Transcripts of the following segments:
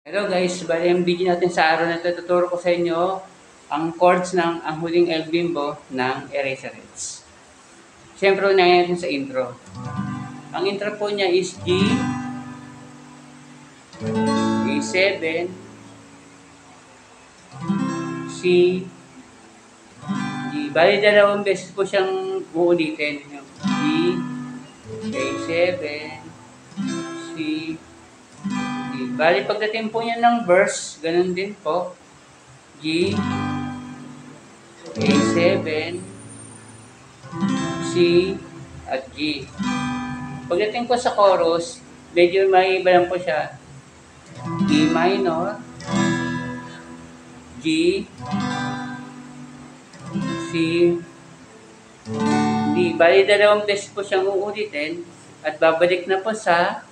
Hello guys, bali yung video natin sa araw na ito, tuturo ko sa inyo ang chords ng ang huling El Bimbo ng Eraserheads. Siyempre, unahin natin sa intro. Ang intro po niya is G, A7, C, G. Bali dalawang beses po siyang uulitin. G, A7, C, Bali, pagdating po niya ng verse, ganun din po. G, A7, C, at G. Pagdating po sa chorus, medyo may iba lang po siya. E minor, G, C, D. Bali, dalawang beses po siyang uulitin at babalik na po sa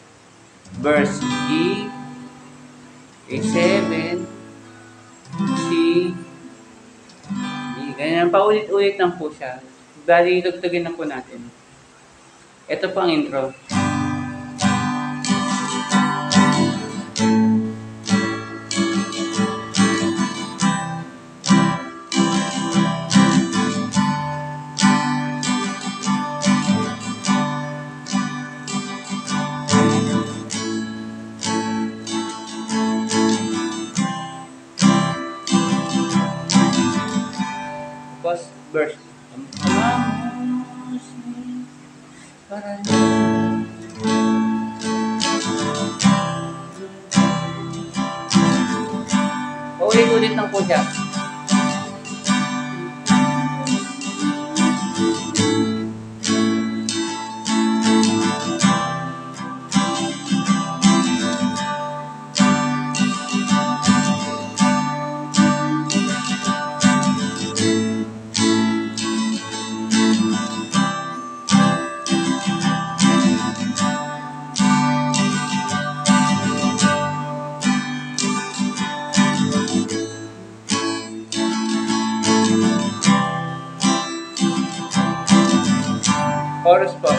verse. G, A7, C, D. Ganyan, paulit-ulit lang po siya. Bali, tugtugin na po natin. Ito po ang intro. Verse. Paulit-ulit lang po siya. Chorus po.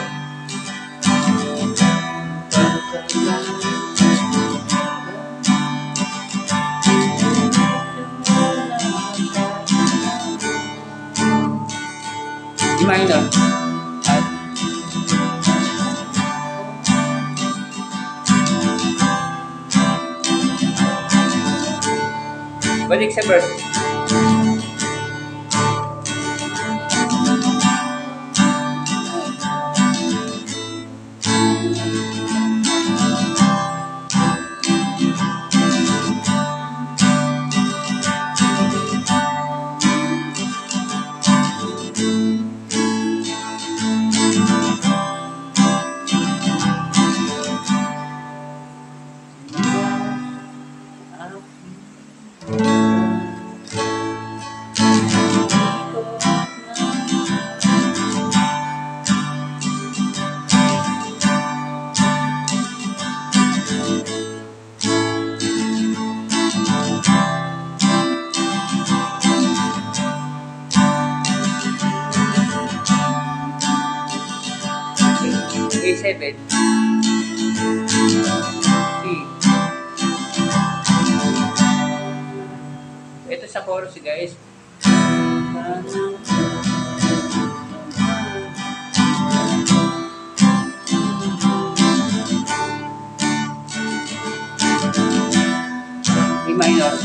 E minor. Balik sa verse. A7, C. Ito sa chorus guys. E minor,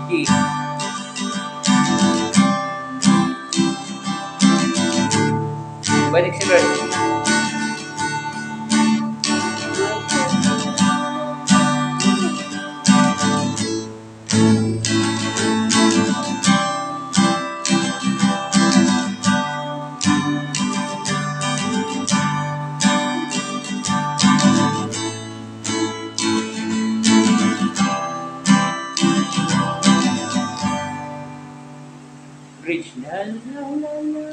G. Balik si verse. Bridge. La, la, la, la.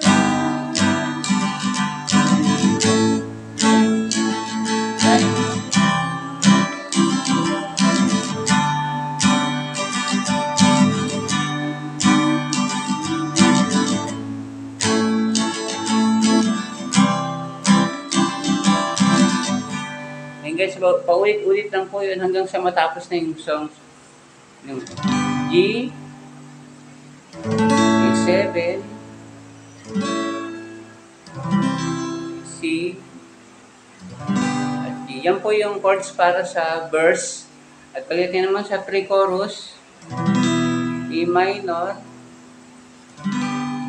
Ayan guys, paulit-ulit lang po yun hanggang sa matapos na yung song. Yung G, A7, C, at G. Yan po yung chords para sa verse. At pagdating naman sa pre-chorus, E minor,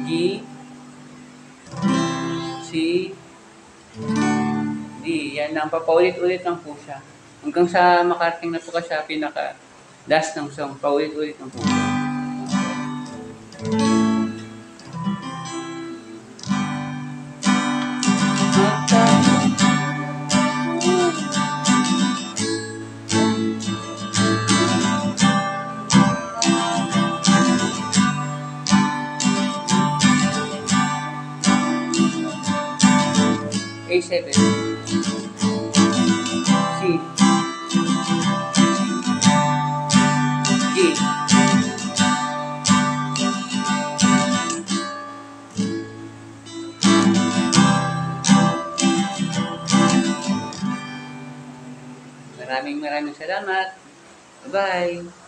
G, C, D. Yan lang, papaulit-ulit lang po siya. Hanggang sa makarating na po ka sa pinaka-last ng song, paulit-ulit lang po siya. A7, C, G, maraming salamat. Bye-bye.